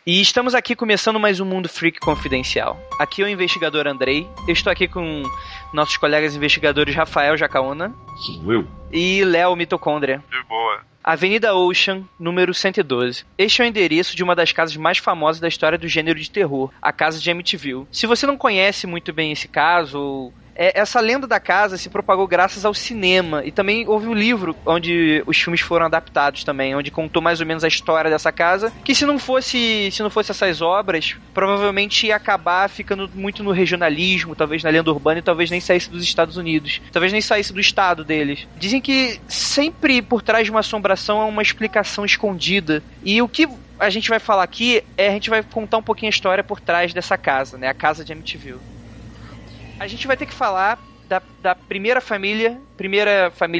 E estamos aqui começando mais um Mundo Freak Confidencial. Aqui é o investigador Andrei. Eu estou aqui com nossos colegas investigadores Rafael Jacaúna. Sou eu. E Léo Mitocôndria. De boa. Avenida Ocean, número 112. Este é o endereço de uma das casas mais famosas da história do gênero de terror, a casa de Amityville. Se você não conhece muito bem esse caso, essa lenda da casa se propagou graças ao cinema, e também houve um livro onde os filmes foram adaptados também, onde contou mais ou menos a história dessa casa, que se não fosse essas obras, provavelmente ia acabar ficando muito no regionalismo, talvez na lenda urbana, e talvez nem saísse dos Estados Unidos, talvez nem saísse do estado deles. Dizem que sempre por trás de uma assombração há uma explicação escondida, e o que a gente vai falar aqui a gente vai contar um pouquinho a história por trás dessa casa, né, a casa de Amityville. A gente vai ter que falar da primeira família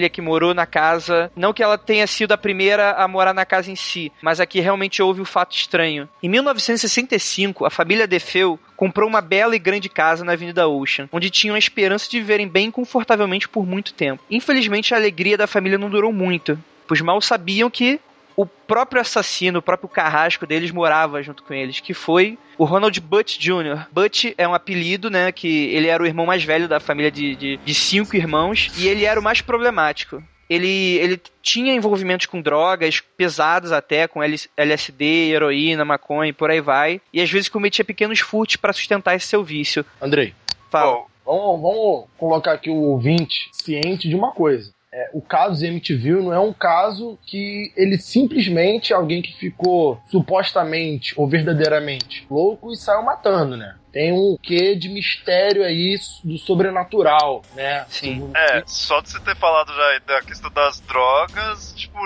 que morou na casa. Não que ela tenha sido a primeira a morar na casa em si, mas aqui realmente houve um fato estranho. Em 1965, a família DeFeo comprou uma bela e grande casa na Avenida Ocean, onde tinham a esperança de viverem bem e confortavelmente por muito tempo. Infelizmente, a alegria da família não durou muito, pois mal sabiam que o próprio assassino, o próprio carrasco deles morava junto com eles, que foi o Ronald Butch Jr. Butch é um apelido, né, que ele era o irmão mais velho da família de 5 irmãos, e ele era o mais problemático. Ele tinha envolvimentos com drogas pesadas até, com LSD, heroína, maconha e por aí vai, e às vezes cometia pequenos furtos para sustentar esse seu vício. Andrei, fala. Vamos colocar aqui o ouvinte ciente de uma coisa. O caso de Amityville não é um caso que ele simplesmente, alguém que ficou supostamente ou verdadeiramente louco e saiu matando, né? Tem um quê de mistério aí do sobrenatural, né? Sim. Só de você ter falado já da questão das drogas, tipo,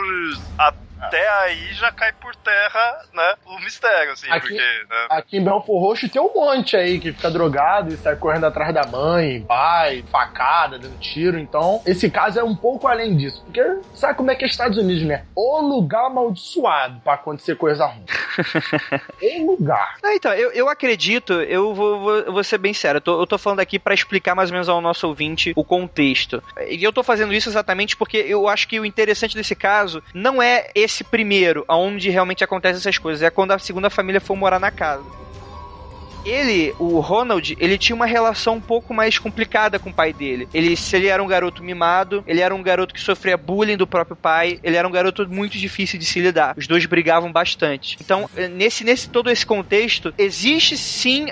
até aí já cai por terra, né, o mistério, assim, aqui, porque... Né? Aqui em Belfort Roxo tem um monte aí que fica drogado e sai correndo atrás da mãe, pai, facada, dando tiro, então esse caso é um pouco além disso, porque sabe como é que é Estados Unidos, né? O lugar amaldiçoado pra acontecer coisa ruim. O lugar. Então, eu acredito, eu vou ser bem sério, eu tô falando aqui pra explicar mais ou menos ao nosso ouvinte o contexto. E eu tô fazendo isso exatamente porque eu acho que o interessante desse caso não é esse primeiro, onde realmente acontecem essas coisas, é quando a segunda família for morar na casa. O Ronald, ele tinha uma relação um pouco mais complicada com o pai dele. Se ele era um garoto mimado, ele era um garoto que sofria bullying do próprio pai, ele era um garoto muito difícil de se lidar. Os dois brigavam bastante. Então, nesse todo esse contexto, existe sim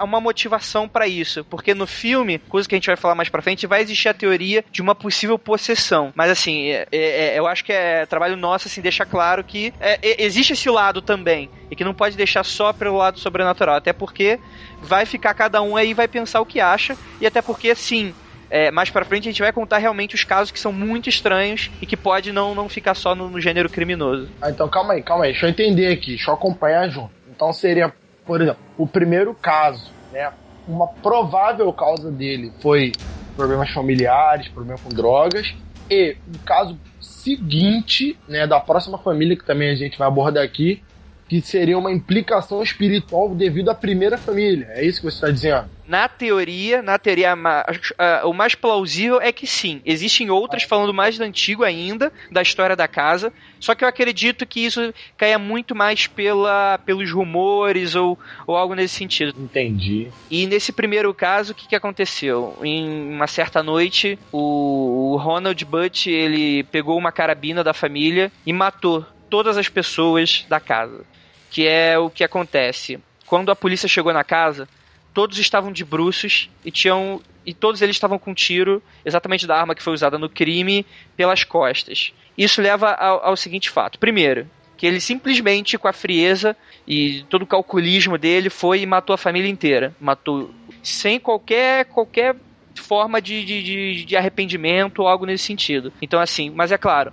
uma motivação pra isso, porque no filme, coisa que a gente vai falar mais pra frente, vai existir a teoria de uma possível possessão. Mas assim, eu acho que é trabalho nosso, assim, deixar claro que existe esse lado também, e que não pode deixar só pelo lado sobrenatural, até porque vai ficar cada um aí, vai pensar o que acha, e até porque, sim, mais pra frente a gente vai contar realmente os casos que são muito estranhos e que pode não ficar só no gênero criminoso. Então calma aí, deixa eu entender aqui, deixa eu acompanhar junto. Então seria, por exemplo, o primeiro caso, né, uma provável causa dele foi problemas familiares, problema com drogas, e o caso seguinte, né, da próxima família, que também a gente vai abordar aqui, que seria uma implicação espiritual devido à primeira família. É isso que você está dizendo? Na teoria, o mais plausível é que sim. Existem outras falando mais do antigo ainda, da história da casa, só que eu acredito que isso caia muito mais pelos rumores ou algo nesse sentido. Entendi. E nesse primeiro caso, o que aconteceu? Em uma certa noite, o Ronald Butch, ele pegou uma carabina da família e matou todas as pessoas da casa. Que é o que acontece. Quando a polícia chegou na casa, todos estavam de bruços e todos eles estavam com tiro exatamente da arma que foi usada no crime pelas costas. Isso leva ao seguinte fato. Primeiro, que ele simplesmente, com a frieza e todo o calculismo dele, foi e matou a família inteira. Matou sem qualquer forma de arrependimento ou algo nesse sentido. Então, assim, mas é claro,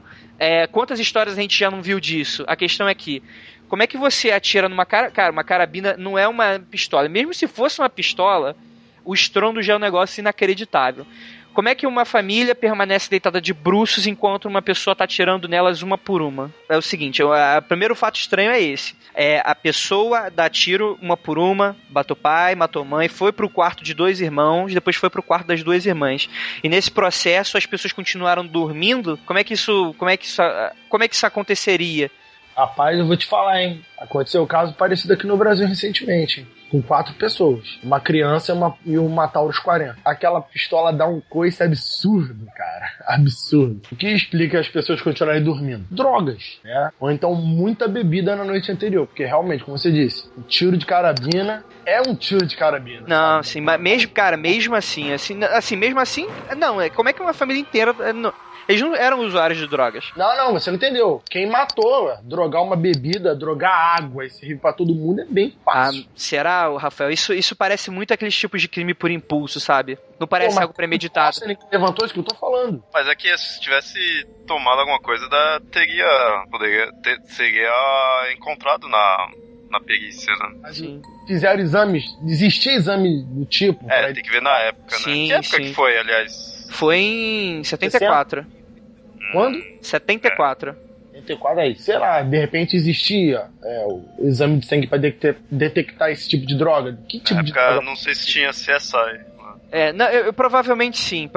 quantas histórias a gente já não viu disso? A questão é que, como é que você atira numa cara, uma carabina não é uma pistola. Mesmo se fosse uma pistola, o estrondo já é um negócio inacreditável. Como é que uma família permanece deitada de bruços enquanto uma pessoa está atirando nelas uma por uma? É o seguinte, o primeiro fato estranho é esse. A pessoa dá tiro uma por uma, matou pai, matou mãe, foi pro quarto de 2 irmãos, depois foi pro quarto das 2 irmãs. E nesse processo as pessoas continuaram dormindo? Como é que isso aconteceria? Rapaz, eu vou te falar, hein? Aconteceu um caso parecido aqui no Brasil recentemente, hein? Com 4 pessoas. Uma criança e uma Taurus 40. Aquela pistola dá um coice absurdo, cara. Absurdo. O que explica as pessoas continuarem dormindo? Drogas, né? Ou então muita bebida na noite anterior. Porque realmente, como você disse, um tiro de carabina é um tiro de carabina. Não, sim, mas mesmo, cara, mesmo assim, mesmo assim, não, como é que uma família inteira... Eles não eram usuários de drogas. Não, você não entendeu. Quem matou, drogar uma bebida, drogar água e servir pra todo mundo é bem fácil. Será, Rafael? Isso parece muito aqueles tipos de crime por impulso, sabe? Não parece algo premeditado. Você levantou isso que eu tô falando. Mas é que se tivesse tomado alguma coisa, seria encontrado na perícia, né? Sim. Fizeram exames, existia exame do tipo? Tem que ver na época, né? Sim, que época sim. que foi, aliás? Foi em 74. Quando? 74. 74 aí. Sei lá, de repente existia o exame de sangue pra detectar esse tipo de droga. Que tipo de droga? Não sei se tinha CSI. Eu provavelmente sim,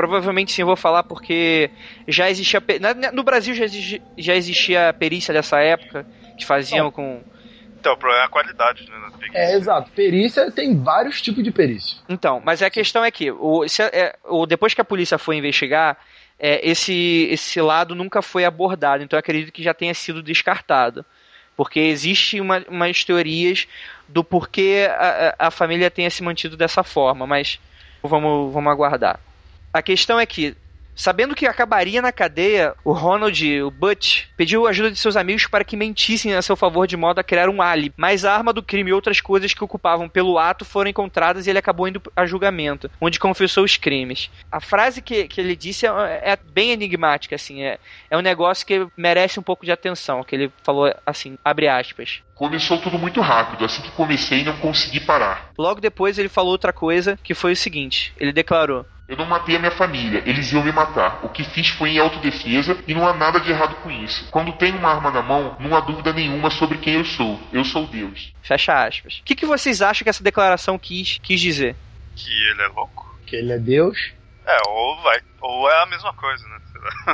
eu vou falar porque já existia... No Brasil já existia perícia dessa época, que faziam com... Então, o problema é a qualidade, né? Exato. Perícia tem vários tipos de perícia. Então, mas a questão é que, depois que a polícia foi investigar, esse lado nunca foi abordado, então eu acredito que já tenha sido descartado. Porque existe umas teorias do porquê a família tenha se mantido dessa forma, mas vamos aguardar. A questão é que, sabendo que acabaria na cadeia, o Butch, pediu ajuda de seus amigos para que mentissem a seu favor de modo a criar um álibi. Mas a arma do crime e outras coisas que ocupavam pelo ato foram encontradas e ele acabou indo a julgamento, onde confessou os crimes. A frase que ele disse é bem enigmática, assim, é um negócio que merece um pouco de atenção, que ele falou assim, abre aspas. Começou tudo muito rápido, assim que comecei não consegui parar. Logo depois ele falou outra coisa, que foi o seguinte, ele declarou: eu não matei a minha família, eles iam me matar. O que fiz foi em autodefesa e não há nada de errado com isso. Quando tenho uma arma na mão, não há dúvida nenhuma sobre quem eu sou. Eu sou Deus. Fecha aspas. O que vocês acham que essa declaração quis dizer? Que ele é louco? Que ele é Deus? Ou é a mesma coisa, né?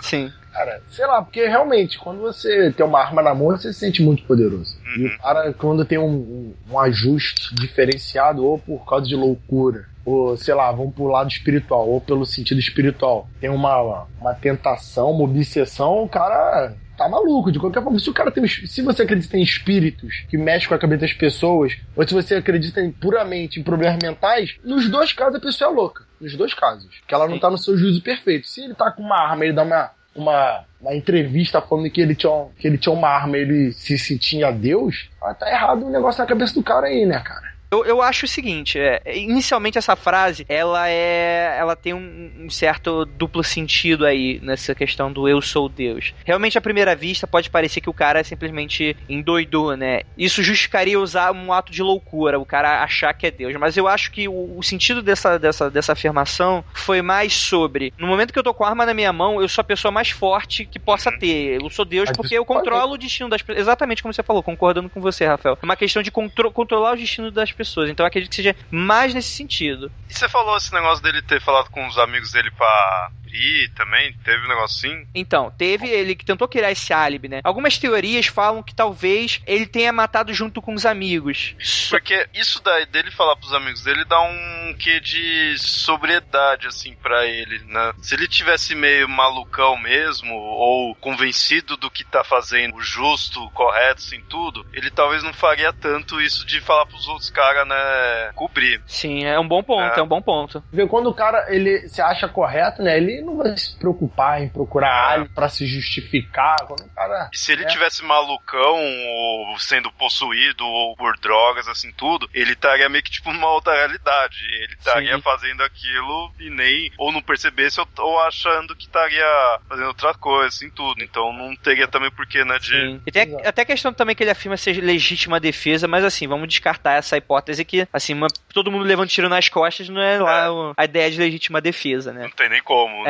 Sim. Cara, sei lá, porque realmente, quando você tem uma arma na mão, você se sente muito poderoso. Uhum. E o cara, quando tem um ajuste diferenciado, ou por causa de loucura, ou, sei lá, vamos pro lado espiritual, ou pelo sentido espiritual, tem uma tentação, uma obsessão, o cara tá maluco. De qualquer forma, se você acredita em espíritos que mexem com a cabeça das pessoas, ou se você acredita puramente em problemas mentais, nos dois casos a pessoa é louca. Nos dois casos. Porque ela não tá no seu juízo perfeito. Se ele tá com uma arma, ele dá uma entrevista falando que ele tinha uma arma e ele se sentia Deus, tá errado o negócio na cabeça do cara aí, né, cara? Eu acho o seguinte, inicialmente essa frase, ela tem um certo duplo sentido aí, nessa questão do eu sou Deus. Realmente, à primeira vista, pode parecer que o cara simplesmente endoidou, né? Isso justificaria usar um ato de loucura, o cara achar que é Deus. Mas eu acho que o sentido dessa afirmação foi mais sobre, no momento que eu tô com a arma na minha mão, eu sou a pessoa mais forte que possa ter. Eu sou Deus porque eu controlo o destino das pessoas. Exatamente como você falou, concordando com você, Rafael. É uma questão de controlar o destino das pessoas, então eu acredito que seja mais nesse sentido. E você falou esse negócio dele ter falado com os amigos dele pra ir também? Teve um negócio assim? Então, ele que tentou criar esse álibi, né? Algumas teorias falam que talvez ele tenha matado junto com os amigos. Porque isso daí, dele falar pros amigos dele, dá um quê de sobriedade, assim, pra ele, né? Se ele tivesse meio malucão mesmo, ou convencido do que tá fazendo o justo, o correto, assim, tudo, ele talvez não faria tanto isso de falar pros outros caras, né, cobrir. Sim, é um bom ponto, é um bom ponto. Quando o cara, ele se acha correto, né, ele não vai se preocupar em procurar álibi pra se justificar. Quando o cara, e se ele tivesse malucão, ou sendo possuído, ou por drogas, assim, tudo, ele estaria meio que, tipo, numa outra realidade. Ele estaria fazendo aquilo e nem, ou não percebesse, ou achando que estaria fazendo outra coisa, assim, tudo. Então não teria também porquê, né, de... Sim. E tem até a questão também que ele afirma ser legítima defesa, mas assim, vamos descartar essa hipótese que, assim, todo mundo levando tiro nas costas não é lá a ideia de legítima defesa, né? Não tem nem como, né?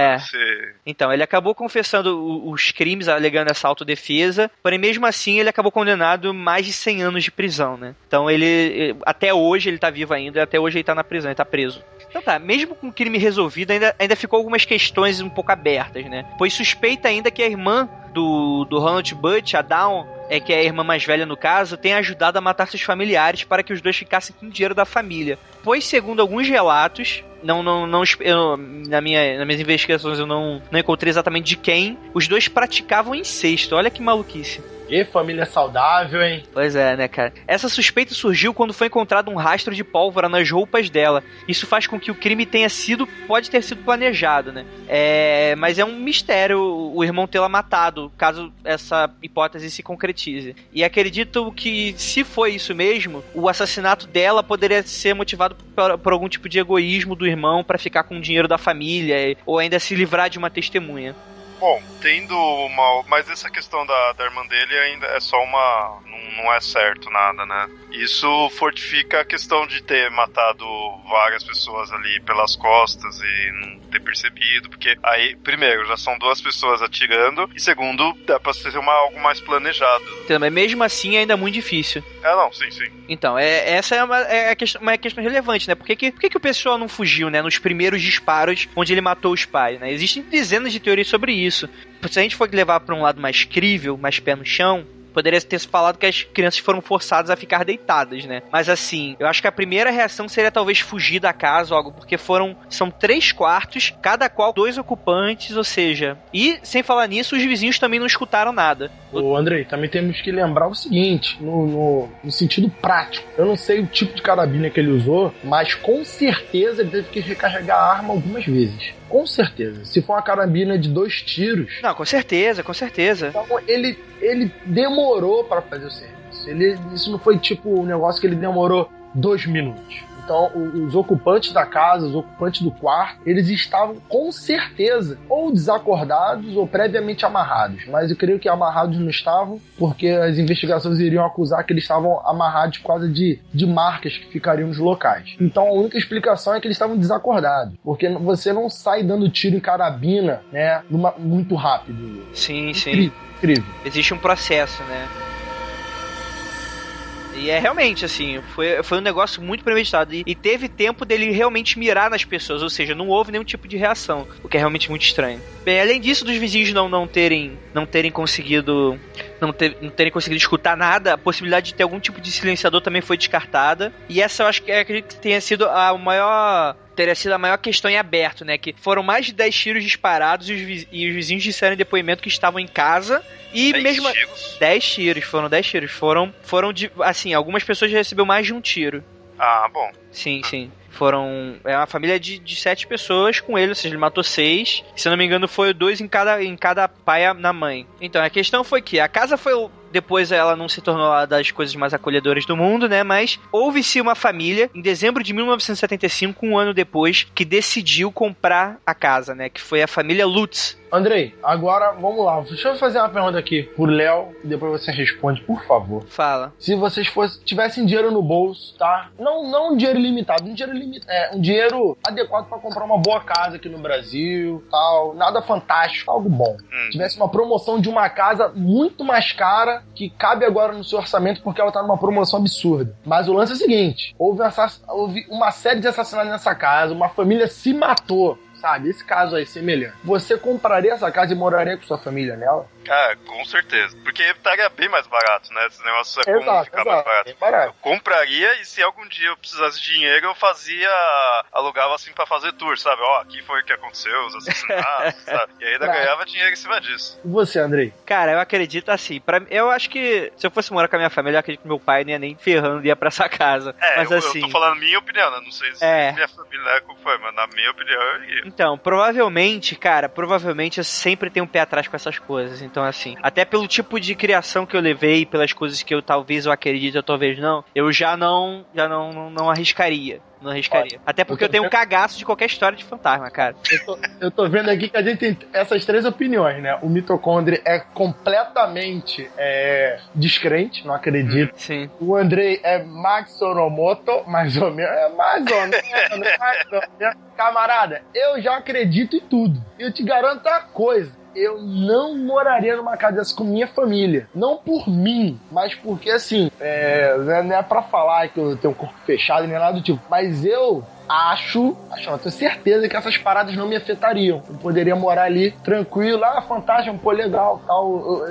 Então, ele acabou confessando os crimes, alegando essa autodefesa, porém mesmo assim ele acabou condenado mais de 100 anos de prisão, né? Então ele, até hoje ele tá vivo ainda, até hoje ele tá na prisão, ele tá preso. Então tá, mesmo com o crime resolvido, ainda ficou algumas questões um pouco abertas, né? Pois suspeita ainda que a irmã do Ronald Butch, a Dawn, é que a irmã mais velha, no caso, tenha ajudado a matar seus familiares para que os dois ficassem com o dinheiro da família. Pois, segundo alguns relatos, nas minhas investigações eu não encontrei exatamente de quem, os dois praticavam incesto. Olha que maluquice. E família saudável, hein? Pois é, né, cara? Essa suspeita surgiu quando foi encontrado um rastro de pólvora nas roupas dela. Isso faz com que o crime pode ter sido planejado, né? Mas é um mistério o irmão tê-la matado, caso essa hipótese se concretize. E acredito que, se foi isso mesmo, o assassinato dela poderia ser motivado por algum tipo de egoísmo do irmão para ficar com o dinheiro da família, ou ainda se livrar de uma testemunha. Bom, mas essa questão da irmã dele ainda é só uma... Não é certo nada, né? Isso fortifica a questão de ter matado várias pessoas ali pelas costas e não ter percebido, porque aí, primeiro, já são 2 pessoas atirando, e segundo, dá pra ser algo mais planejado. Mas mesmo assim ainda é muito difícil. Sim. Então, essa é uma questão relevante, né? Por que o pessoal não fugiu, né? Nos primeiros disparos onde ele matou os pais, né? Existem dezenas de teorias sobre isso. Se a gente for levar pra um lado mais crível, mais pé no chão, poderia ter se falado que as crianças foram forçadas a ficar deitadas, né? Mas assim, eu acho que a primeira reação seria talvez fugir da casa ou algo, porque são 3 quartos, cada qual 2 ocupantes, ou seja... E, sem falar nisso, os vizinhos também não escutaram nada. Ô, Andrei, também temos que lembrar o seguinte, no sentido prático. Eu não sei o tipo de carabina que ele usou, mas com certeza ele teve que recarregar a arma algumas vezes. Com certeza. Se for uma carabina de 2 tiros... Não, com certeza. Então ele demorou para fazer o serviço. Isso não foi tipo um negócio que ele demorou 2 minutos. Então, os ocupantes da casa, os ocupantes do quarto, eles estavam com certeza ou desacordados ou previamente amarrados. Mas eu creio que amarrados não estavam, porque as investigações iriam acusar que eles estavam amarrados por causa de marcas que ficariam nos locais. Então, a única explicação é que eles estavam desacordados, porque você não sai dando tiro em carabina, né, muito rápido. Sim. Incrível. Existe um processo, né? E é realmente, assim, foi um negócio muito premeditado. E teve tempo dele realmente mirar nas pessoas, ou seja, não houve nenhum tipo de reação, o que é realmente muito estranho. Bem, além disso, dos vizinhos não terem conseguido escutar nada, a possibilidade de ter algum tipo de silenciador também foi descartada. E essa eu acredito que teria sido teria sido a maior questão em aberto, né? Que foram mais de 10 tiros disparados e os vizinhos disseram em depoimento que estavam em casa. E 10 tiros. Foram 10 tiros. Foram assim, algumas pessoas já receberam mais de um tiro. Ah, bom. Sim. É uma família de 7 pessoas com ele, ou seja, ele matou 6. Se eu não me engano, foi 2 em cada pai na mãe. Então, a questão foi que a casa foi... Depois ela não se tornou uma das coisas mais acolhedoras do mundo, né? Mas houve-se uma família, em dezembro de 1975, um ano depois, que decidiu comprar a casa, né? Que foi a família Lutz. Andrei, agora vamos lá. Deixa eu fazer uma pergunta aqui pro Léo e depois você responde, por favor. Fala. Se vocês tivessem dinheiro no bolso, tá? Não um dinheiro ilimitado, um dinheiro adequado pra comprar uma boa casa aqui no Brasil, tal. Nada fantástico, algo bom. Tivesse uma promoção de uma casa muito mais cara, que cabe agora no seu orçamento porque ela tá numa promoção absurda. Mas o lance é o seguinte, houve uma série de assassinatos nessa casa, uma família se matou, sabe? Esse caso aí, semelhante. Você compraria essa casa e moraria com sua família nela? Com certeza. Porque estaria bem mais barato, né? Esse negócio é como ficar mais barato. barato. Eu compraria e se algum dia eu precisasse de dinheiro, eu alugava assim pra fazer tour, sabe? Aqui foi o que aconteceu, os assassinatos, sabe? E ainda ganhava dinheiro em cima disso. E você, Andrei? Cara, eu acredito assim, eu acho que se eu fosse morar com a minha família, eu acredito que meu pai não ia nem ferrando, ia pra essa casa. Mas assim... eu tô falando minha opinião, né? Não sei se minha família como foi, mas na minha opinião eu ia. Então, provavelmente eu sempre tenho um pé atrás com essas coisas. Então, assim, até pelo tipo de criação que eu levei, pelas coisas que eu acredito, ou talvez não, eu já não arriscaria. Não arriscaria. Até porque eu tenho um cagaço de qualquer história de fantasma, cara. Eu tô vendo aqui que a gente tem essas 3 opiniões, né? O mitocôndrio é completamente descrente, não acredito. Sim. O Andrei é Maxoromoto, mais ou menos. Mais ou menos. Camarada, eu já acredito em tudo. Eu te garanto uma coisa. Eu não moraria numa casa dessa com minha família. Não por mim, mas porque, assim, não é pra falar que eu tenho um corpo fechado nem nada do tipo. Mas eu eu tenho certeza que essas paradas não me afetariam. Eu poderia morar ali tranquilo, fantasma, pô, legal, tal,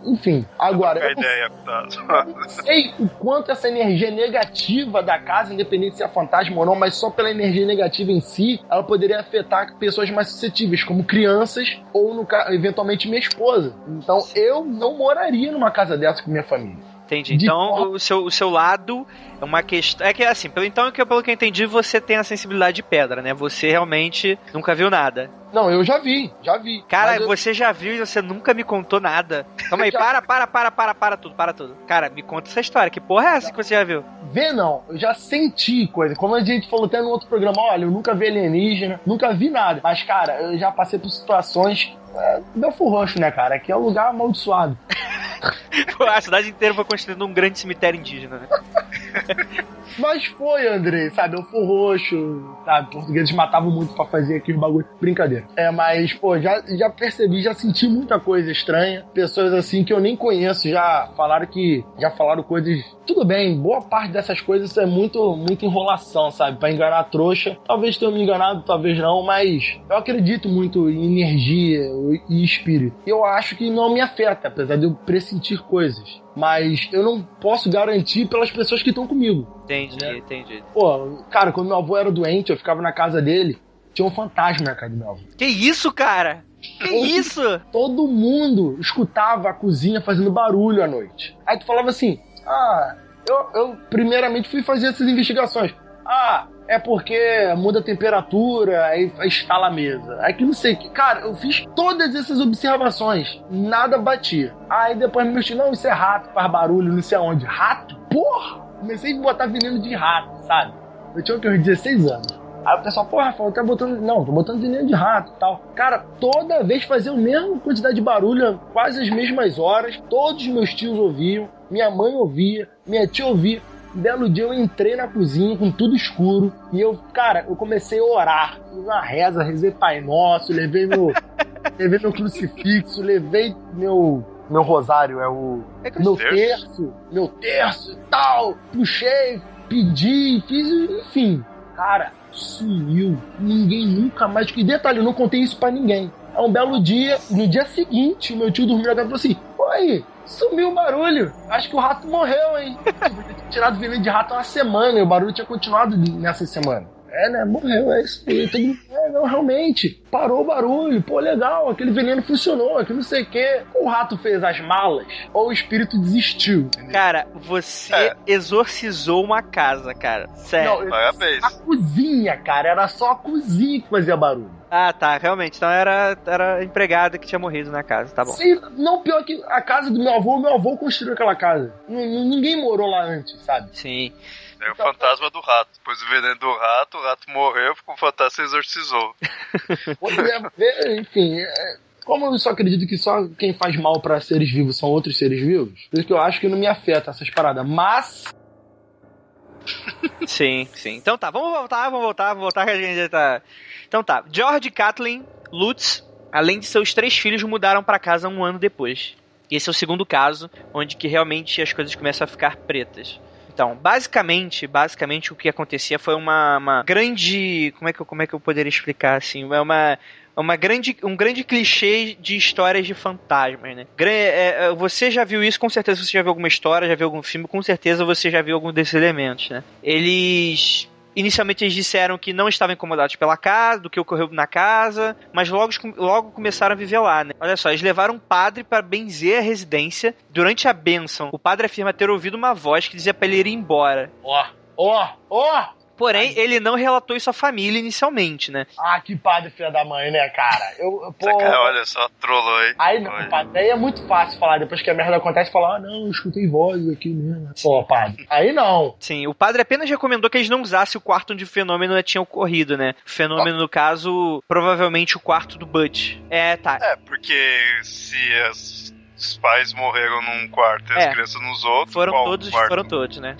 enfim. Agora, eu não sei o quanto essa energia negativa da casa, independente se é fantasma ou não, mas só pela energia negativa em si, ela poderia afetar pessoas mais suscetíveis, como crianças ou, eventualmente, minha esposa. Então, eu não moraria numa casa dessa com minha família. Entendi. Então, o seu lado é uma questão... É que, assim, pelo que eu entendi, você tem a sensibilidade de pedra, né? Você realmente nunca viu nada. Não, eu já vi. Cara, você já viu e você nunca me contou nada. Calma aí, para tudo. Cara, me conta essa história. Que porra é essa que você já viu? Ver não, eu já senti coisa. Como a gente falou até no outro programa, olha, eu nunca vi alienígena, nunca vi nada. Mas, cara, eu já passei por situações... Belfort Roxo, né, cara? Aqui é um lugar amaldiçoado. Pô, a cidade inteira foi construindo um grande cemitério indígena, né? Mas foi, Andrei, sabe? Belfort Roxo, sabe? Portugueses matavam muito pra fazer aquele bagulho. Brincadeira. Mas, pô, já percebi, já senti muita coisa estranha. Pessoas assim que eu nem conheço já falaram coisas. Tudo bem, boa parte dessas coisas é muito enrolação, sabe? Pra enganar a trouxa. Talvez tenha me enganado, talvez não, mas eu acredito muito em energia e espírito. Eu acho que não me afeta, apesar de eu pressentir coisas. Mas eu não posso garantir pelas pessoas que estão comigo. Entendi. Pô, cara, quando meu avô era doente, eu ficava na casa dele, tinha um fantasma na casa do meu avô. Que isso, cara? Que isso? Todo mundo escutava a cozinha fazendo barulho à noite. Aí tu falava assim, eu primeiramente fui fazer essas investigações. É porque muda a temperatura, aí instala a mesa. Aí que não sei o que. Cara, eu fiz todas essas observações. Nada batia. Aí depois me mexi, não, isso é rato, faz barulho, não sei aonde. Rato? Porra! Comecei a botar veneno de rato, sabe? Eu tinha uns 16 anos. Aí o pessoal, Rafael, tá botando... Não, tô botando veneno de rato e tal. Cara, toda vez fazia a mesma quantidade de barulho, quase as mesmas horas. Todos os meus tios ouviam, minha mãe ouvia, minha tia ouvia. Um belo dia eu entrei na cozinha com tudo escuro e eu comecei a orar. Fiz uma reza, rezei Pai Nosso, levei meu crucifixo, levei meu rosário, meu terço e tal. Puxei, pedi, fiz, enfim. Cara, sumiu. Ninguém nunca mais... E detalhe, eu não contei isso pra ninguém. É um belo dia, no dia seguinte, o meu tio dormiu na casa e falou assim, oi, sumiu o barulho. Acho que o rato morreu, hein? Tinha tirado veneno de rato há uma semana e o barulho tinha continuado nessa semana. Né? Morreu, é isso aí. Todo mundo, não, realmente. Parou o barulho. Pô, legal, aquele veneno funcionou, aquele não sei o quê. O rato fez as malas ou o espírito desistiu. Entendeu? Cara, você exorcizou uma casa, cara. Sério. Não, parabéns. A cozinha, cara. Era só a cozinha que fazia barulho. Ah, tá, realmente. Então era a empregada que tinha morrido na casa, tá bom. Sim, não, pior que a casa do meu avô construiu aquela casa. Ninguém morou lá antes, sabe? Sim. É o fantasma do rato. Depois do veneno do rato, o rato morreu, o fantasma exorcizou. Enfim, como eu só acredito que só quem faz mal pra seres vivos são outros seres vivos, por isso que eu acho que não me afeta essas paradas, mas... Sim. Então tá, vamos voltar que a gente já tá... Então tá, George e Kathleen Lutz, além de seus 3 filhos, mudaram pra casa 1 ano depois. E esse é o segundo caso, onde que realmente as coisas começam a ficar pretas. Então, basicamente o que acontecia foi uma grande... Como é que eu poderia explicar assim? Um grande clichê de histórias de fantasmas, né? Você já viu isso, com certeza você já viu alguma história, já viu algum filme, com certeza você já viu algum desses elementos, né? Inicialmente eles disseram que não estavam incomodados pela casa, do que ocorreu na casa, mas logo começaram a viver lá, né? Olha só, eles levaram um padre para benzer a residência. Durante a bênção, o padre afirma ter ouvido uma voz que dizia para ele ir embora. Porém, ele não relatou isso à família inicialmente, né? Que padre filha da mãe, né, cara? Olha só, trollou aí. Aí não, padre, aí é muito fácil falar, depois que a merda acontece, falar, não, eu escutei vozes aqui mesmo. Pô, padre. Aí não. Sim, o padre apenas recomendou que eles não usassem o quarto onde o fenômeno tinha ocorrido, né? O fenômeno, no caso, provavelmente o quarto do Butch. Porque se os pais morreram num quarto e as crianças nos outros... Foram todos, né?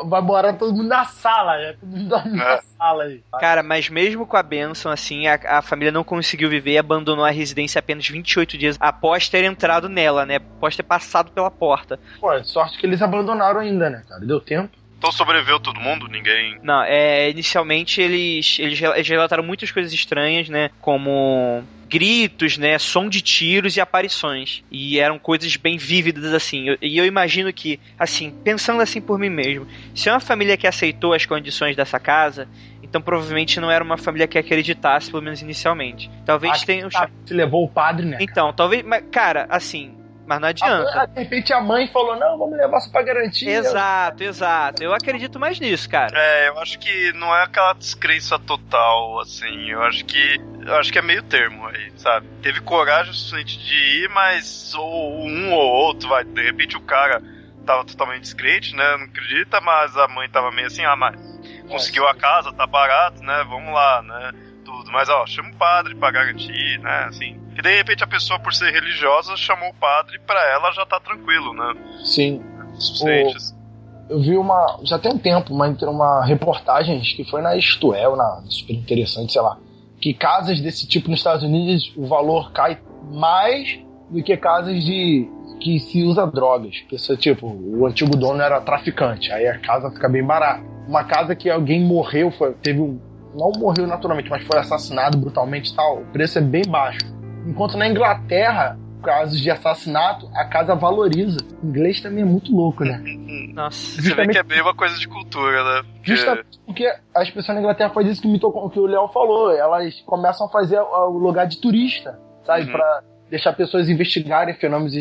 Vai morar todo mundo na sala, né? Todo mundo dorme na sala aí. Cara, mas mesmo com a bênção, assim, a família não conseguiu viver e abandonou a residência apenas 28 dias após ter entrado nela, né? Após ter passado pela porta. Pô, sorte que eles abandonaram ainda, né, cara? Deu tempo. Então sobreviveu todo mundo? Ninguém... Não, inicialmente eles relataram muitas coisas estranhas, né? Como gritos, né? Som de tiros e aparições. E eram coisas bem vívidas, assim. E eu imagino que, assim, pensando assim por mim mesmo, se é uma família que aceitou as condições dessa casa, então provavelmente não era uma família que acreditasse, pelo menos inicialmente. Talvez tenha... Se levou o padre, né? Então, talvez... Mas, cara, assim... Mas não adianta. De repente a mãe falou, não, vamos levar só pra garantir. Exato. Eu acredito mais nisso, cara. Eu acho que não é aquela descrença total, assim. Eu acho que é meio termo aí, sabe? Teve coragem o suficiente de ir, mas um ou outro, de repente o cara tava totalmente descrente, né? Não acredita, mas a mãe tava meio assim, mas conseguiu a casa, tá barato, né? Vamos lá, né? Tudo. Mas, chama o padre pra garantir, né? Assim... Que de repente a pessoa, por ser religiosa, chamou o padre e pra ela já tá tranquilo, né? Sim. Eu vi já tem um tempo, uma reportagem que foi na Isto É, super interessante, sei lá, que casas desse tipo nos Estados Unidos, o valor cai mais do que casas que se usa drogas. Porque, tipo, o antigo dono era traficante, aí a casa fica bem barata. Uma casa que alguém morreu, não morreu naturalmente, mas foi assassinado brutalmente e tal, o preço é bem baixo. Enquanto na Inglaterra, casos de assassinato, a casa valoriza. O inglês também é muito louco, né? Nossa. Você vê que é bem uma coisa de cultura, né? Justamente porque as pessoas na Inglaterra fazem isso que o Léo falou. Elas começam a fazer o lugar de turista, sabe? Pra deixar pessoas investigarem fenômenos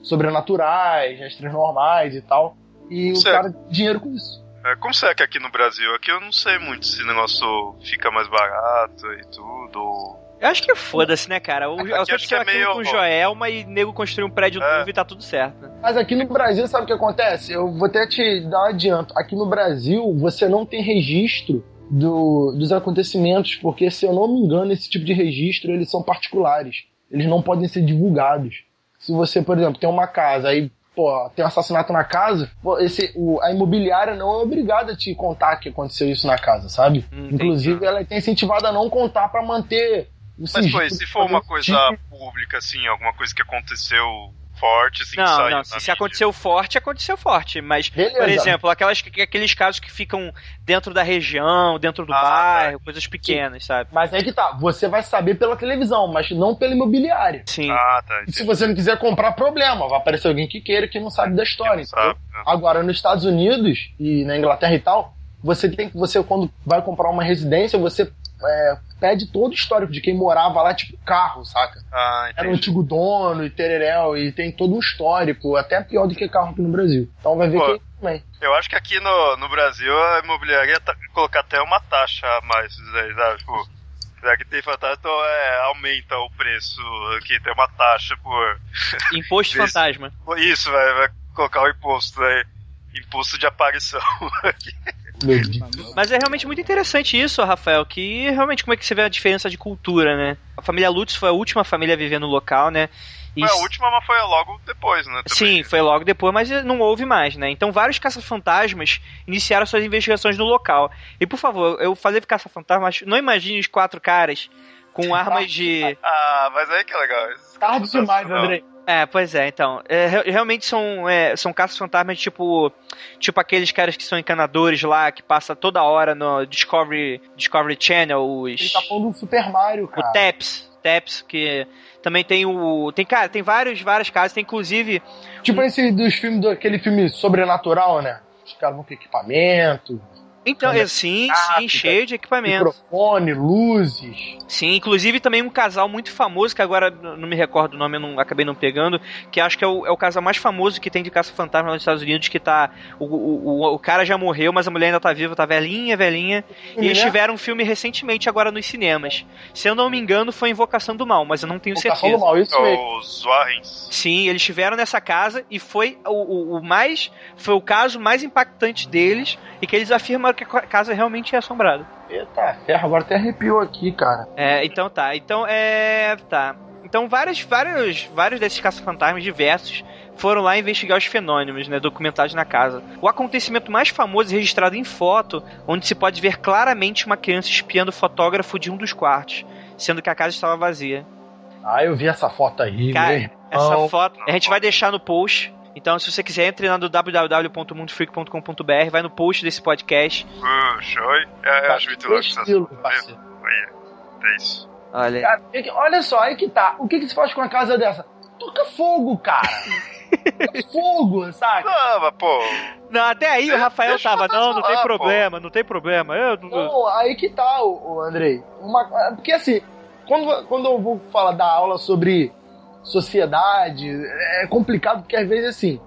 sobrenaturais, extranormais e tal. E o cara tem dinheiro com isso. Como será que aqui no Brasil? Aqui eu não sei muito se o negócio fica mais barato e tudo. Eu acho que foda-se, né, cara? Eu acho que é meio com Joelma e nego construir um prédio novo e tá tudo certo, né? Mas aqui no Brasil, sabe o que acontece? Eu vou até te dar um adianto. Aqui no Brasil, você não tem registro dos acontecimentos, porque, se eu não me engano, esse tipo de registro, eles são particulares. Eles não podem ser divulgados. Se você, por exemplo, tem uma casa, aí, tem um assassinato na casa, a imobiliária não é obrigada a te contar que aconteceu isso na casa, sabe? Inclusive, ela é incentivada a não contar pra manter... Mas se for uma coisa pública, assim, alguma coisa que aconteceu forte, assim, não, se aconteceu forte, mas, beleza, por exemplo, aqueles casos que ficam dentro da região, dentro do bairro, coisas pequenas, sabe? Mas aí que tá, você vai saber pela televisão, mas não pela imobiliária. Sim. E se você não quiser comprar, problema, vai aparecer alguém que queira, que não sabe da história, entendeu? Agora, nos Estados Unidos e na Inglaterra e tal, você quando vai comprar uma residência, você pede todo o histórico de quem morava lá, tipo carro, saca? Era um antigo dono e tereréu, e tem todo um histórico, até pior do que carro aqui no Brasil. Então vai ver que também. Eu acho que aqui no Brasil a imobiliária ia colocar até uma taxa a mais, sabe? Tipo, já que tem fantasma, então aumenta o preço aqui, tem uma taxa por... Imposto fantasma. Isso, vai colocar o imposto, né? Imposto de aparição aqui. Mas é realmente muito interessante isso, Rafael, que realmente como é que você vê a diferença de cultura, né? A família Lutz foi a última família a viver no local, né? Foi a última, mas foi logo depois, né? Também. Sim, foi logo depois, mas não houve mais, né? Então vários caça-fantasmas iniciaram suas investigações no local. E por favor, eu falei caça-fantasmas, não imagine os 4 caras com armas de... mas aí que é legal. Tarde demais, Andrei. Pois é, então. Realmente são caças-fantasmas tipo aqueles caras que são encanadores lá, que passa toda hora no Discovery Channel. Ele tá falando do Super Mario, cara. O Taps, que também tem tem várias casas, tem inclusive... Tipo esse dos filmes, aquele filme sobrenatural, né? Os caras vão com equipamento... Então, sim, cheio de equipamento. Microfone, luzes. Sim, inclusive também um casal muito famoso, que agora não me recordo o nome, eu acabei não pegando, que acho que é o casal mais famoso que tem de caça-fantasma lá nos Estados Unidos, que tá... O cara já morreu, mas a mulher ainda tá viva, tá velhinha. E eles tiveram um filme recentemente agora nos cinemas. Se eu não me engano, foi Invocação do Mal, mas eu não tenho certeza. Invocação do Mal, isso mesmo. Os Warrens. Sim, eles estiveram nessa casa e foi o caso mais impactante deles, e que eles afirmaram que a casa realmente é assombrada. Eita, ferro, agora até arrepiou aqui, cara. Então tá. Então vários desses caça-fantasmas diversos foram lá investigar os fenômenos, né, documentados na casa. O acontecimento mais famoso é registrado em foto, onde se pode ver claramente uma criança espiando o fotógrafo de um dos quartos, sendo que a casa estava vazia. Eu vi essa foto aí, cara, essa foto a gente vai deixar no post. Então, se você quiser, entre lá no www.mundofreak.com.br, vai no post desse podcast. Show. Acho muito louco essas coisas. É isso. Olha. Cara, olha só, aí que tá. O que se faz com uma casa dessa? Toca fogo, cara. Toca fogo, sabe? Não, mas pô... Não, até aí o Rafael tava, não tem problema, não tem problema. Não, aí que tá, o Andrei. Porque assim, quando eu vou falar da aula sobre sociedade, é complicado porque às vezes assim,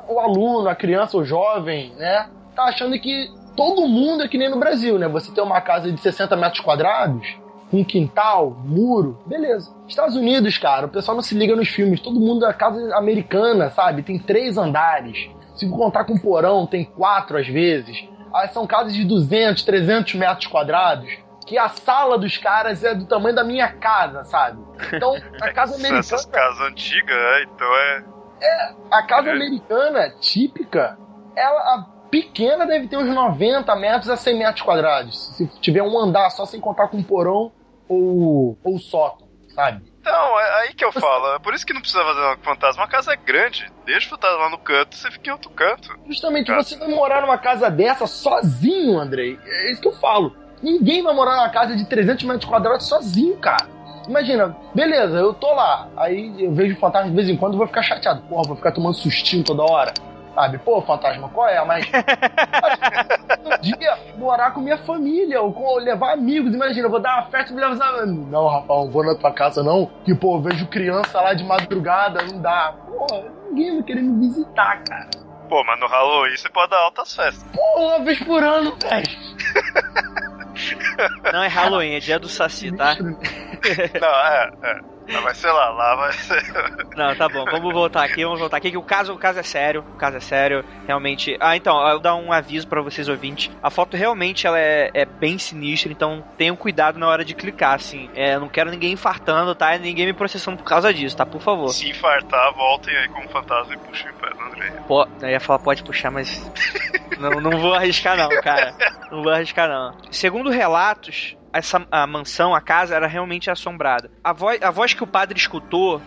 o aluno, a criança, o jovem, né, tá achando que todo mundo é que nem no Brasil, né? Você tem uma casa de 60 metros quadrados, um quintal, muro, beleza. Estados Unidos, cara, o pessoal não se liga nos filmes, todo mundo é casa americana, sabe? Tem 3 andares. Se contar com porão, tem 4 às vezes. São casas de 200, 300 metros quadrados, que a sala dos caras é do tamanho da minha casa, sabe? Então, a casa americana... Essas casas antigas, então a casa americana típica, a pequena deve ter uns 90 metros a 100 metros quadrados. Se tiver um andar só sem contar com porão ou sótão, sabe? Então, é aí que eu falo. É por isso que não precisa fazer uma fantasma. Uma casa é grande. Deixa o fantasma lá no canto, você fica em outro canto. Justamente, você vai morar numa casa dessa sozinho, Andrei. É isso que eu falo. Ninguém vai morar numa casa de 300 metros quadrados sozinho, cara. Imagina, beleza, eu tô lá. Aí eu vejo o fantasma de vez em quando e vou ficar chateado. Porra, vou ficar tomando sustinho toda hora. Sabe? Pô, fantasma, qual é? Mas um dia morar com minha família, ou levar amigos. Imagina, eu vou dar uma festa e me levar... Não, rapaz, não vou na tua casa, não. Que, pô, eu vejo criança lá de madrugada, não dá. Pô, ninguém vai querer me visitar, cara. Pô, mas no Halloween você pode dar altas festas. Pô, uma vez por ano, velho. Não é Halloween, é dia do Saci, tá? Não, vai ser lá vai ser... Não, tá bom, vamos voltar aqui, que o caso é sério, realmente. Então, eu vou dar um aviso pra vocês ouvintes, a foto realmente ela é bem sinistra, então tenham cuidado na hora de clicar, assim, eu não quero ninguém infartando, tá, ninguém me processando por causa disso, tá, por favor. Se infartar, voltem aí como fantasma e puxem o pé do André. Eu ia falar pode puxar, mas não vou arriscar não, cara, não vou arriscar não. Segundo relatos, a mansão, a casa, era realmente assombrada. A voz que o padre escutou,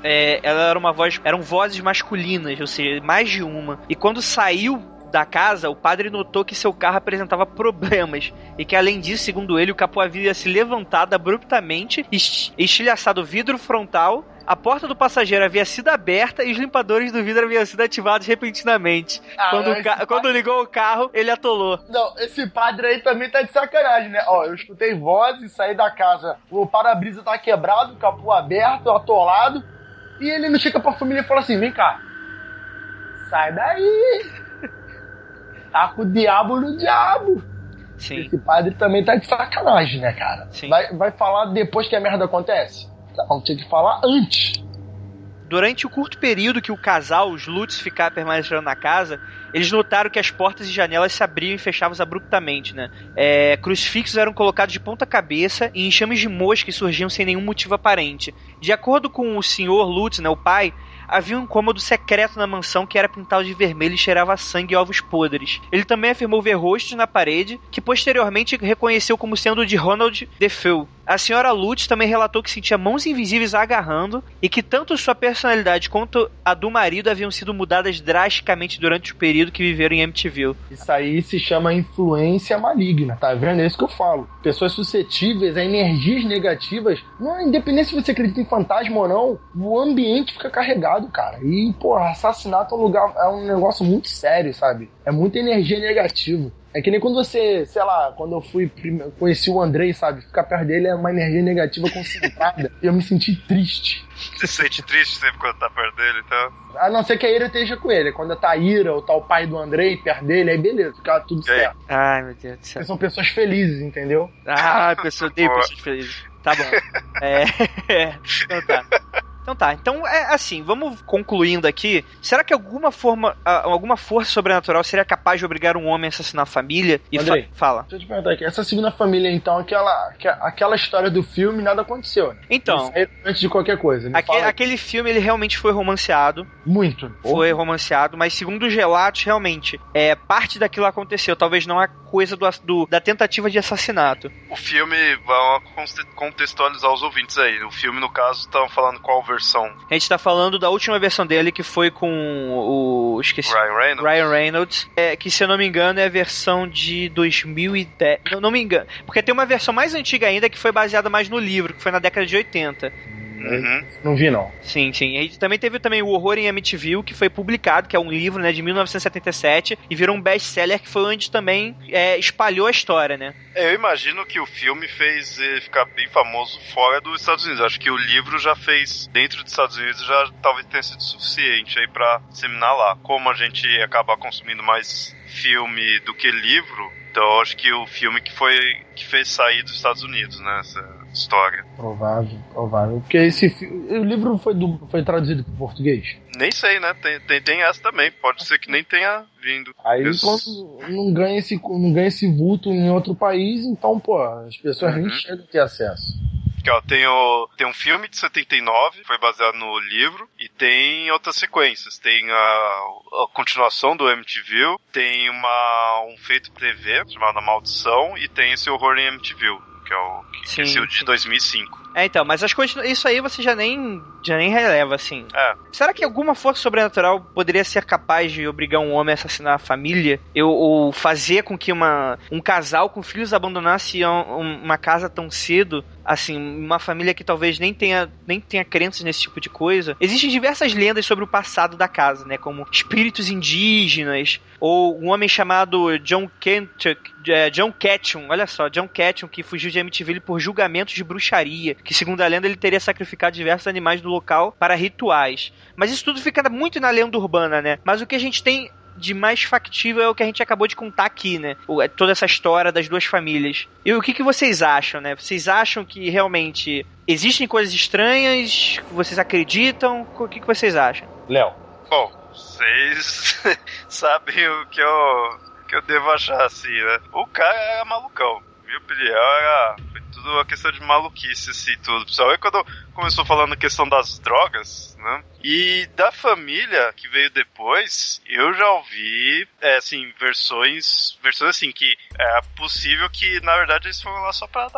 eram vozes masculinas, ou seja, mais de uma. E quando saiu da casa, o padre notou que seu carro apresentava problemas e que, além disso, segundo ele, o capô havia se levantado abruptamente, estilhaçado o vidro frontal, a porta do passageiro havia sido aberta e os limpadores do vidro haviam sido ativados repentinamente. Quando ligou o carro, ele atolou. Não, esse padre aí também tá de sacanagem, né? Ó, eu escutei vozes, saí da casa, o para-brisa tá quebrado, o capô aberto, atolado, e ele não chega pra família e fala assim, vem cá, sai daí, tá com o diabo no diabo. Sim. Esse padre também tá de sacanagem, né, cara? Sim. Vai falar depois que a merda acontece? Não, tinha que falar antes. Durante o curto período que o casal, os Lutz, permaneceram na casa, eles notaram que as portas e janelas se abriam e fechavam abruptamente, né? Crucifixos eram colocados de ponta cabeça e enxames de moscas surgiam sem nenhum motivo aparente. De acordo com o Sr. Lutz, né, o pai, havia um cômodo secreto na mansão que era pintado de vermelho e cheirava a sangue e ovos podres. Ele também afirmou ver rostos na parede, que posteriormente reconheceu como sendo de Ronald DeFeo. A senhora Lutz também relatou que sentia mãos invisíveis a agarrando e que tanto sua personalidade quanto a do marido haviam sido mudadas drasticamente durante o período que viveram em Amityville. Isso aí se chama influência maligna, tá vendo? É isso que eu falo. Pessoas suscetíveis a energias negativas, não, independente se você acredita em fantasma ou não, o ambiente fica carregado, cara. E, porra, assassinato é um negócio muito sério, sabe? É muita energia negativa. É que nem quando você, sei lá, quando eu conheci o Andrei, sabe? Ficar perto dele é uma energia negativa concentrada. E eu me senti triste. Você se sente triste sempre quando tá perto dele, então? A não ser que a Ira esteja com ele. Quando tá a Ira ou tá o pai do Andrei perto dele, aí beleza, fica tudo certo. Ai, meu Deus do céu. Porque são pessoas felizes, entendeu? Pessoas felizes. Tá bom. Então tá. Então, assim, vamos concluindo aqui. Será que alguma força sobrenatural seria capaz de obrigar um homem a assassinar a família? E Andrei, fala. Deixa eu te perguntar aqui. Essa segunda família, então, aquela história do filme, nada aconteceu, né? Então. Antes de qualquer coisa. Aquele filme, ele realmente foi romanceado. Muito. Foi romanceado, mas segundo os relatos, realmente, parte daquilo aconteceu. Talvez não a coisa da tentativa de assassinato. O filme, vamos contextualizar os ouvintes aí. O filme, no caso, estão falando qual versão? A gente tá falando da última versão dele, que foi com o... esqueci. Ryan Reynolds. Que, se eu não me engano, é a versão de 2010. Não me engano. Porque tem uma versão mais antiga ainda, que foi baseada mais no livro, que foi na década de 80. Não vi, não. Sim. E também teve o Horror em Amityville, que foi publicado, que é um livro, né, de 1977, e virou um best-seller, que foi onde também espalhou a história, né? Eu imagino que o filme fez ele ficar bem famoso fora dos Estados Unidos. Acho que o livro já fez, dentro dos Estados Unidos, já talvez tenha sido suficiente aí pra disseminar lá. Como a gente acaba consumindo mais filme do que livro, então acho que o filme que fez sair dos Estados Unidos, né, essa história. Provável. Porque o livro foi traduzido para português? Nem sei, né? Tem essa também. Pode ser que nem tenha vindo. Aí quando não ganha esse vulto em outro país, então, pô, as pessoas nem chegam a ter acesso. Aqui, ó, tem um filme de 79, foi baseado no livro, e tem outras sequências. Tem a continuação do Amityville, tem um feito TV chamado A Maldição, e tem esse Horror em Amityville, que é o de 2005. Então, mas isso aí você já nem releva, assim. Será que alguma força sobrenatural poderia ser capaz de obrigar um homem a assassinar a família? Ou fazer com que um casal com filhos abandonasse uma casa tão cedo? Assim, uma família que talvez nem tenha crenças nesse tipo de coisa. Existem diversas lendas sobre o passado da casa, né? Como espíritos indígenas, ou um homem chamado John Ketchum, olha só, John Ketchum, que fugiu de Amityville por julgamentos de bruxaria, que, segundo a lenda, ele teria sacrificado diversos animais do local para rituais. Mas isso tudo fica muito na lenda urbana, né? Mas o que a gente tem de mais factível é o que a gente acabou de contar aqui, né? Toda essa história das duas famílias. E o que vocês acham, né? Vocês acham que realmente existem coisas estranhas? Vocês acreditam? O que vocês acham? Léo. Bom, vocês sabem o que eu devo achar, assim, né? O cara era malucão. Minha opinião foi tudo uma questão de maluquice, assim, tudo. Principalmente quando começou falando a questão das drogas, né? E da família que veio depois, eu já ouvi, assim, versões assim, que é possível que, na verdade, eles foram lá só pra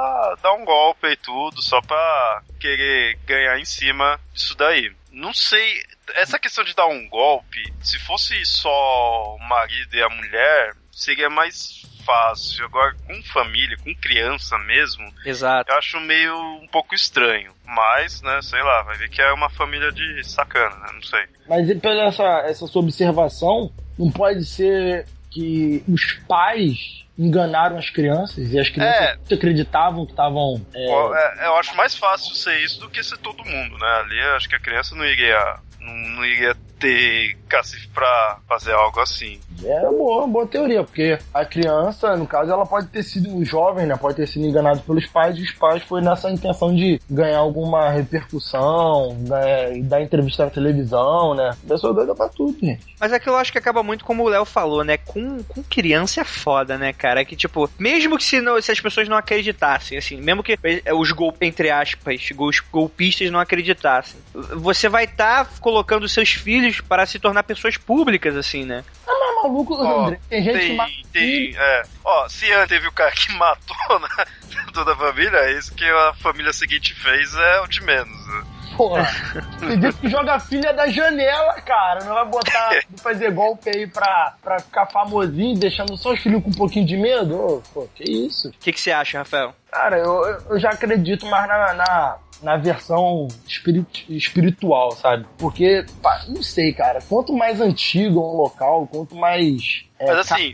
dar um golpe e tudo, só pra querer ganhar em cima disso daí. Não sei, essa questão de dar um golpe, se fosse só o marido e a mulher, seria mais fácil. Agora, com família, com criança mesmo, exato, eu acho meio um pouco estranho. Mas, né, sei lá, vai ver que é uma família de sacana, né, não sei. Mas pela essa sua observação, não pode ser que os pais enganaram as crianças e as crianças acreditavam que estavam... Eu acho mais fácil ser isso do que ser todo mundo, né? Ali eu acho que a criança não iria ter cacife pra fazer algo assim. É uma boa teoria, porque a criança, no caso, ela pode ter sido um jovem, né? Pode ter sido enganado pelos pais, e os pais foi nessa intenção de ganhar alguma repercussão, né? E dar entrevista na televisão, né? A pessoa doida pra tudo, gente. Mas aquilo eu acho que acaba muito como o Léo falou, né? Com criança é foda, né, cara? É que, tipo, mesmo que se as pessoas não acreditassem, assim, mesmo que os entre aspas, os golpistas não acreditassem, você vai estar colocando seus filhos para se tornar pessoas públicas, assim, né? Mas maluco, André, tem gente que mata. Se antes teve o cara que matou, né, toda a família, isso que a família seguinte fez é o de menos, né? Porra, você disse que joga a filha da janela, cara. Não vai fazer golpe aí pra ficar famosinho, deixando só os filhos com um pouquinho de medo? Pô, que isso? O que você acha, Rafael? Cara, eu já acredito mais na versão espiritual, sabe? Porque, não sei, cara, quanto mais antigo é um local, quanto mais mas assim,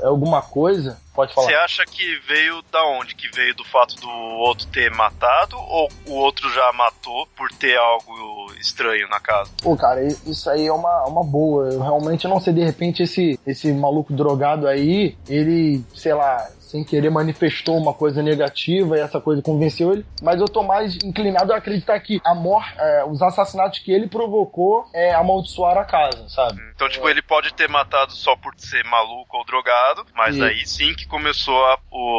é alguma coisa, pode falar. Você acha que veio da onde? Que veio do fato do outro ter matado, ou o outro já matou por ter algo estranho na casa? Pô, cara, isso aí é uma boa. Eu realmente não sei, de repente esse maluco drogado aí, ele, sei lá, sem querer manifestou uma coisa negativa e essa coisa convenceu ele, mas eu tô mais inclinado a acreditar que os assassinatos que ele provocou amaldiçoaram a casa, sabe? Então, tipo, ele pode ter matado só por ser maluco ou drogado, mas aí sim que que começou a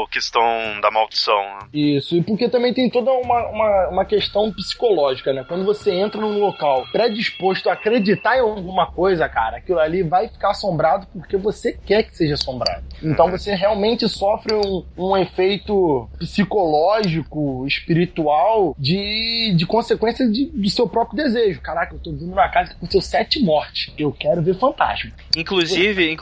questão da maldição. Né? Isso, e porque também tem toda uma questão psicológica, né? Quando você entra num local predisposto a acreditar em alguma coisa, cara, aquilo ali vai ficar assombrado porque você quer que seja assombrado. Então você realmente sofre um efeito psicológico, espiritual, de consequência do seu próprio desejo. Caraca, eu tô vindo numa casa que aconteceu 7 mortes. Eu quero ver fantasma. Inclusive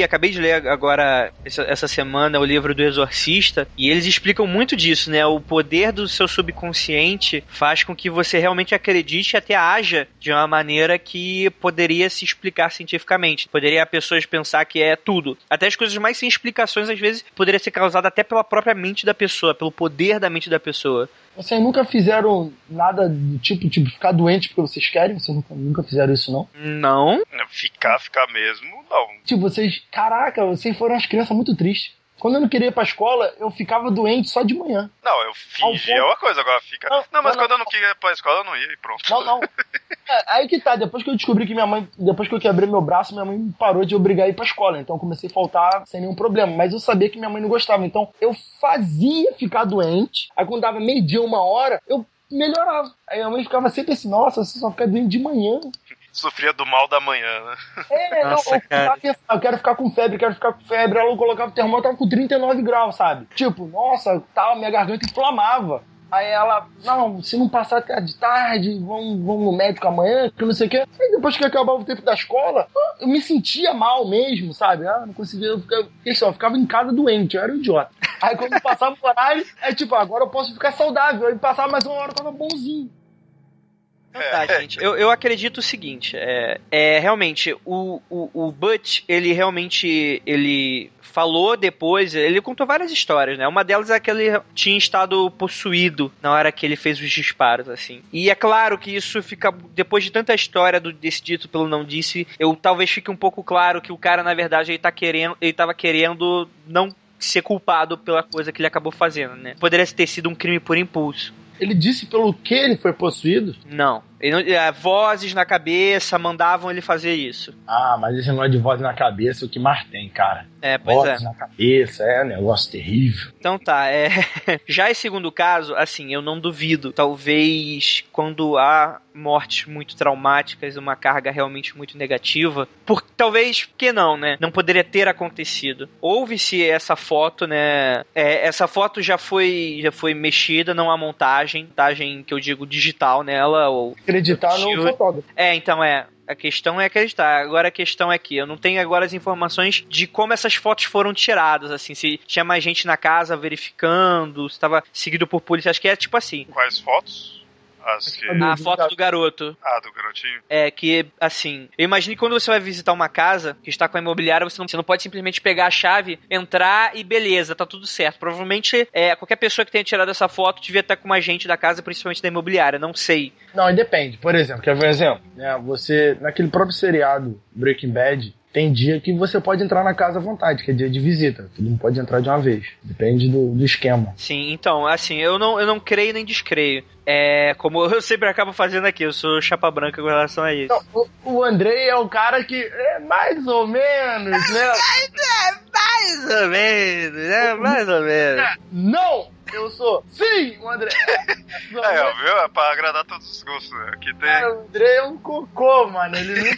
acabei de ler agora, essa semana, o livro do Exorcista, e eles explicam muito disso, né? O poder do seu subconsciente faz com que você realmente acredite e até haja de uma maneira que poderia se explicar cientificamente. Poderia pessoas pensar que é tudo. Até as coisas mais sem explicações, às vezes, poderia ser causada até pela própria mente da pessoa, pelo poder da mente da pessoa. Vocês nunca fizeram nada do tipo ficar doente porque vocês querem? Vocês nunca fizeram isso, não? Não. Ficar mesmo, não. Tipo, vocês foram umas crianças muito tristes. Quando eu não queria ir pra escola, eu ficava doente só de manhã. Não, eu fingia uma coisa, agora fica... Mas quando eu não queria ir pra escola, eu não ia e pronto. Não. Aí que tá, depois que eu descobri que depois que eu quebrei meu braço, minha mãe me parou de obrigar a ir pra escola. Então eu comecei a faltar sem nenhum problema. Mas eu sabia que minha mãe não gostava. Então eu fazia ficar doente. Aí quando dava meio-dia, 1h, eu melhorava. Aí minha mãe ficava sempre assim, nossa, você só fica doente de manhã. Sofria do mal da manhã, né? Nossa, eu quero ficar com febre. Aí eu colocava o termômetro, tava com 39 graus, sabe? Tipo, nossa, minha garganta inflamava. Aí ela, não, se não passar de tarde, vamos no médico amanhã, que não sei o quê. Aí depois que acabava o tempo da escola, eu me sentia mal mesmo, sabe? Não conseguia, eu ficava em casa doente, eu era um idiota. Aí quando passava o horário, agora eu posso ficar saudável. Aí passava mais 1 hora, eu tava bonzinho. Tá, gente, eu acredito o seguinte, realmente, o Butch, ele realmente, ele falou depois, ele contou várias histórias, né, uma delas é que ele tinha estado possuído na hora que ele fez os disparos, assim, e é claro que isso fica, depois de tanta história desse dito pelo não disse, talvez fique um pouco claro que o cara, na verdade, ele tava querendo não ser culpado pela coisa que ele acabou fazendo, né, poderia ter sido um crime por impulso. Ele disse pelo que ele foi possuído? Não. Vozes na cabeça mandavam ele fazer isso. Mas esse negócio de voz na cabeça é o que mais tem, cara. Pois vozes na cabeça, um negócio terrível. Então tá, já esse segundo caso, assim, eu não duvido. Talvez quando há mortes muito traumáticas, uma carga realmente muito negativa, talvez, que não, né? Não poderia ter acontecido. Houve-se essa foto, né? Essa foto já foi mexida, não há montagem que eu digo digital nela, ou acreditar no fotógrafo. Então a questão é acreditar. Agora a questão é que eu não tenho agora as informações de como essas fotos foram tiradas, assim, se tinha mais gente na casa verificando, se estava seguido por polícia, acho que é tipo assim. Quais fotos? A foto do garoto. Do garotinho. Que, assim, eu imagino que quando você vai visitar uma casa que está com a imobiliária, você não pode simplesmente pegar a chave, entrar e beleza, tá tudo certo. Provavelmente, qualquer pessoa que tenha tirado essa foto devia estar com uma agente da casa, principalmente da imobiliária, não sei. Não, depende. Por exemplo, quer ver um exemplo? Você, naquele próprio seriado Breaking Bad, tem dia que você pode entrar na casa à vontade, que é dia de visita. Você não pode entrar de uma vez. Depende do esquema. Sim, então, assim, eu não creio nem descreio. Como eu sempre acabo fazendo aqui, eu sou chapa branca com relação a isso. Não, o Andrei é o cara que é mais ou menos, né? Mais ou menos, né? Mais ou menos. Não! Eu sou, sim, o André. Viu? É pra agradar todos os gostos. Aqui tem... Cara, o André é um cocô, mano. Ele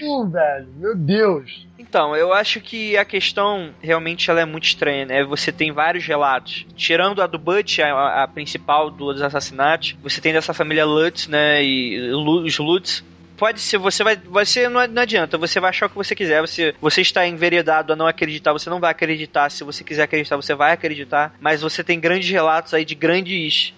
não... velho. Meu Deus. Então, eu acho que a questão realmente ela é muito estranha, né? Você tem vários relatos. Tirando a do Butch, a principal dos assassinatos, você tem dessa família Lutz, né? E os Lutz. Pode ser, não adianta, você vai achar o que você quiser, você está enveredado a não acreditar, você não vai acreditar, se você quiser acreditar, você vai acreditar, mas você tem grandes relatos aí de grandes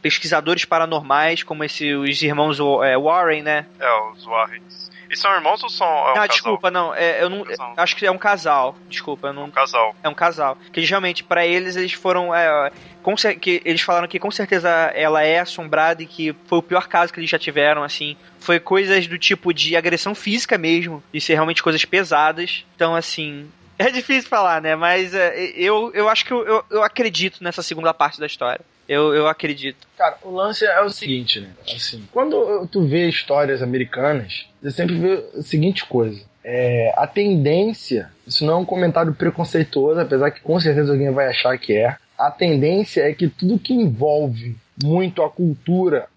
pesquisadores paranormais, como os irmãos Warren, né? Os Warrens. E são irmãos ou são um casal? Desculpa, não, eu não, acho que é um casal, desculpa, eu não... Um casal. É um casal, que realmente, pra eles foram... que eles falaram que com certeza ela é assombrada e que foi o pior caso que eles já tiveram, assim. Foi coisas do tipo de agressão física mesmo, de ser realmente coisas pesadas. Então, assim, é difícil falar, né? Mas eu acho que eu acredito nessa segunda parte da história. Eu acredito. Cara, o lance é o seguinte, né? Assim, quando tu vê histórias americanas, você sempre vê a seguinte coisa. a tendência, isso não é um comentário preconceituoso, apesar que com certeza alguém vai achar que é, a tendência é que tudo que envolve muito a cultura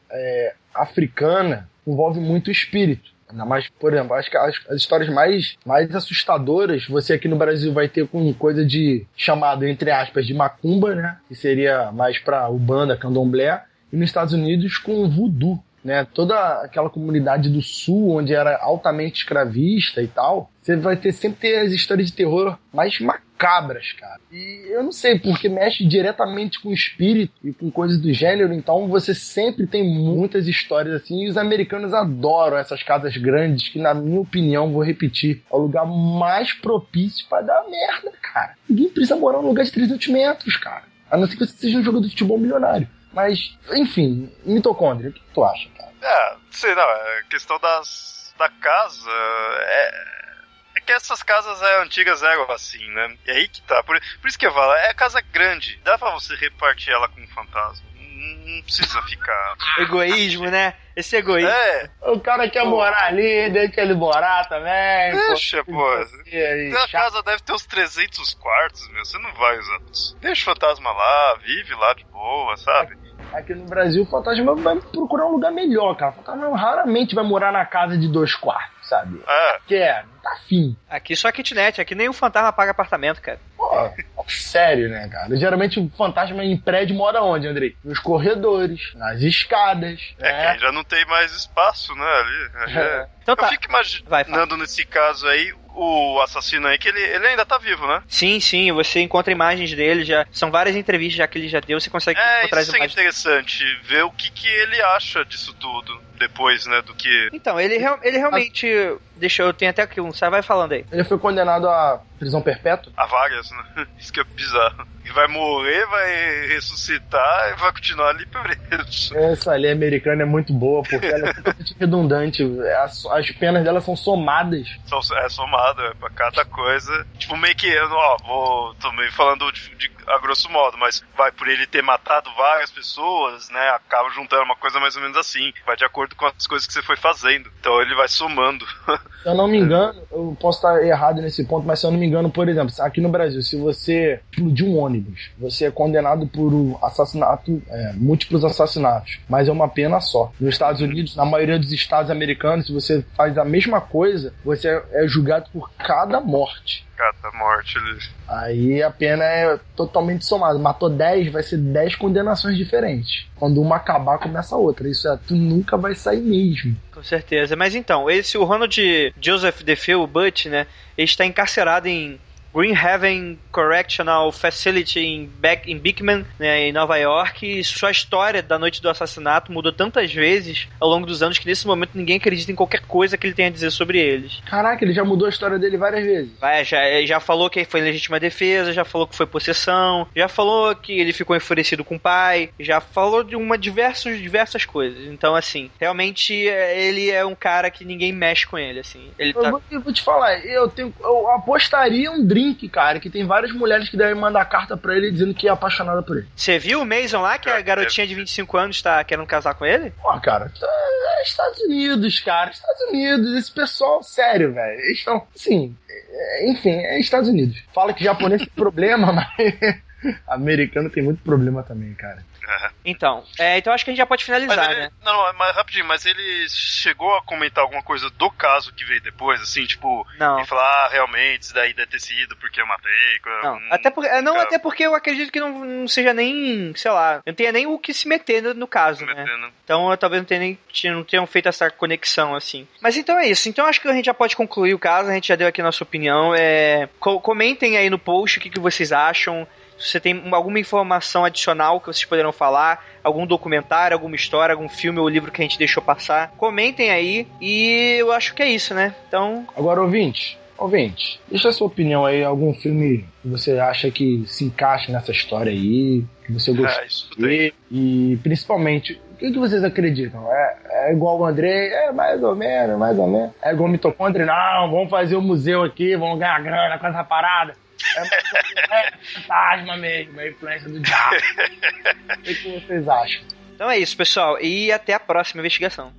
africana envolve muito o espírito. Ainda mais, por exemplo, acho que as histórias mais assustadoras você aqui no Brasil vai ter com coisa de chamado, entre aspas, de macumba, né? Que seria mais pra Umbanda, Candomblé, e nos Estados Unidos com o voodoo, né? Toda aquela comunidade do sul, onde era altamente escravista e tal, você vai sempre ter as histórias de terror mais macabras, cara. E eu não sei, porque mexe diretamente com o espírito e com coisas do gênero, então você sempre tem muitas histórias assim, e os americanos adoram essas casas grandes, que na minha opinião, vou repetir, é o lugar mais propício pra dar merda, cara. Ninguém precisa morar num lugar de 300 metros, cara. A não ser que você seja um jogador de futebol milionário. Mas, enfim, mitocôndria, o que tu acha, cara? Sei não, a questão da casa é que essas casas antigas eram assim, né? E aí que tá, por isso que eu falo, é casa grande, dá pra você repartir ela com um fantasma, não precisa ficar... Egoísmo, né? Esse egoísmo. O cara quer morar ali, deixa ele morar também. Deixa, pô. A casa deve ter uns 300 quartos, meu. Você não vai usar isso. Deixa o fantasma lá, vive lá de boa, sabe? Aqui no Brasil, o fantasma vai procurar um lugar melhor, cara. O fantasma raramente vai morar na casa de 2 quartos, sabe? Não tá afim. Aqui só kitnet, aqui nem o fantasma paga apartamento, cara. Pô, sério, né, cara? Geralmente o fantasma em prédio mora onde, Andrei? Nos corredores, nas escadas. Quem já não tem mais espaço, né, ali. Então tá. Eu fico imaginando nesse caso aí, o assassino aí, que ele ainda tá vivo, né? Sim, você encontra imagens dele, já são várias entrevistas já que ele já deu, você consegue encontrar as imagens. Isso é interessante, ver o que ele acha disso tudo, depois, né, do que... Então, ele realmente... eu tenho até aqui você vai falando aí. Ele foi condenado à prisão perpétua? A várias, né? Isso que é bizarro. Ele vai morrer, vai ressuscitar e vai continuar ali preso. Essa lei americana é muito boa, porque ela é totalmente redundante. As penas dela são somadas. Somada, pra cada coisa. Tipo, meio que, tô meio falando a grosso modo, mas vai por ele ter matado várias pessoas, né? Acaba juntando uma coisa mais ou menos assim. Vai de acordo com as coisas que você foi fazendo. Então ele vai somando. Se eu não me engano, eu posso estar errado nesse ponto, mas se eu não me engano, por exemplo, aqui no Brasil, se você explodir um ônibus, você é condenado por assassinato, múltiplos assassinatos, mas é uma pena só. Nos Estados Unidos, na maioria dos estados americanos, se você faz a mesma coisa, você é julgado por cada morte. Cada morte ali. Aí a pena é totalmente somada. Matou 10, vai ser 10 condenações diferentes. Quando uma acabar, começa a outra. Isso tu nunca vai sair mesmo. Com certeza. Mas então, o Ronald Joseph DeFeo, o Butch, né? Ele está encarcerado em Green Haven Correctional Facility em Beekman, né, em Nova York, e sua história da noite do assassinato mudou tantas vezes ao longo dos anos que nesse momento ninguém acredita em qualquer coisa que ele tenha a dizer sobre eles. Caraca, ele já mudou a história dele várias vezes. Já falou que foi legítima defesa, já falou que foi possessão, já falou que ele ficou enfurecido com o pai, já falou de diversas coisas. Então, assim, realmente ele é um cara que ninguém mexe com ele, assim. Eu vou te falar, eu apostaria um drink, cara, que tem várias mulheres que devem mandar carta pra ele dizendo que é apaixonada por ele. Você viu o Mason lá, que a garotinha de 25 anos tá querendo casar com ele? Pô, cara, Estados Unidos, cara, Estados Unidos, esse pessoal, sério, velho, eles estão, assim, enfim, é Estados Unidos. Fala que japonês tem problema, mas americano tem muito problema também, cara. Então acho que a gente já pode finalizar, né? Mas rapidinho, mas ele chegou a comentar alguma coisa do caso que veio depois, assim, tipo, não. E falar, realmente, isso daí deve ter sido porque eu matei. Até porque eu acredito que não seja nem, sei lá, não tenha nem o que se meter no caso, né? Então talvez não tenham feito essa conexão, assim. Mas então é isso. Então acho que a gente já pode concluir o caso, a gente já deu aqui a nossa opinião. Comentem aí no post o que vocês acham. Se você tem alguma informação adicional que vocês poderão falar, algum documentário, alguma história, algum filme ou livro que a gente deixou passar, comentem aí. E eu acho que é isso, né? Então... Agora, ouvinte, deixa a sua opinião aí, algum filme que você acha que se encaixa nessa história aí, que você gostou de ver, e principalmente, o que vocês acreditam? É igual o André? Mais ou menos. É igual o mitocôndria? Não, vamos fazer um museu aqui, vamos ganhar grana com essa parada. É fantasma mesmo, é influência do diabo. O que vocês acham? Então é isso, pessoal, e até a próxima investigação.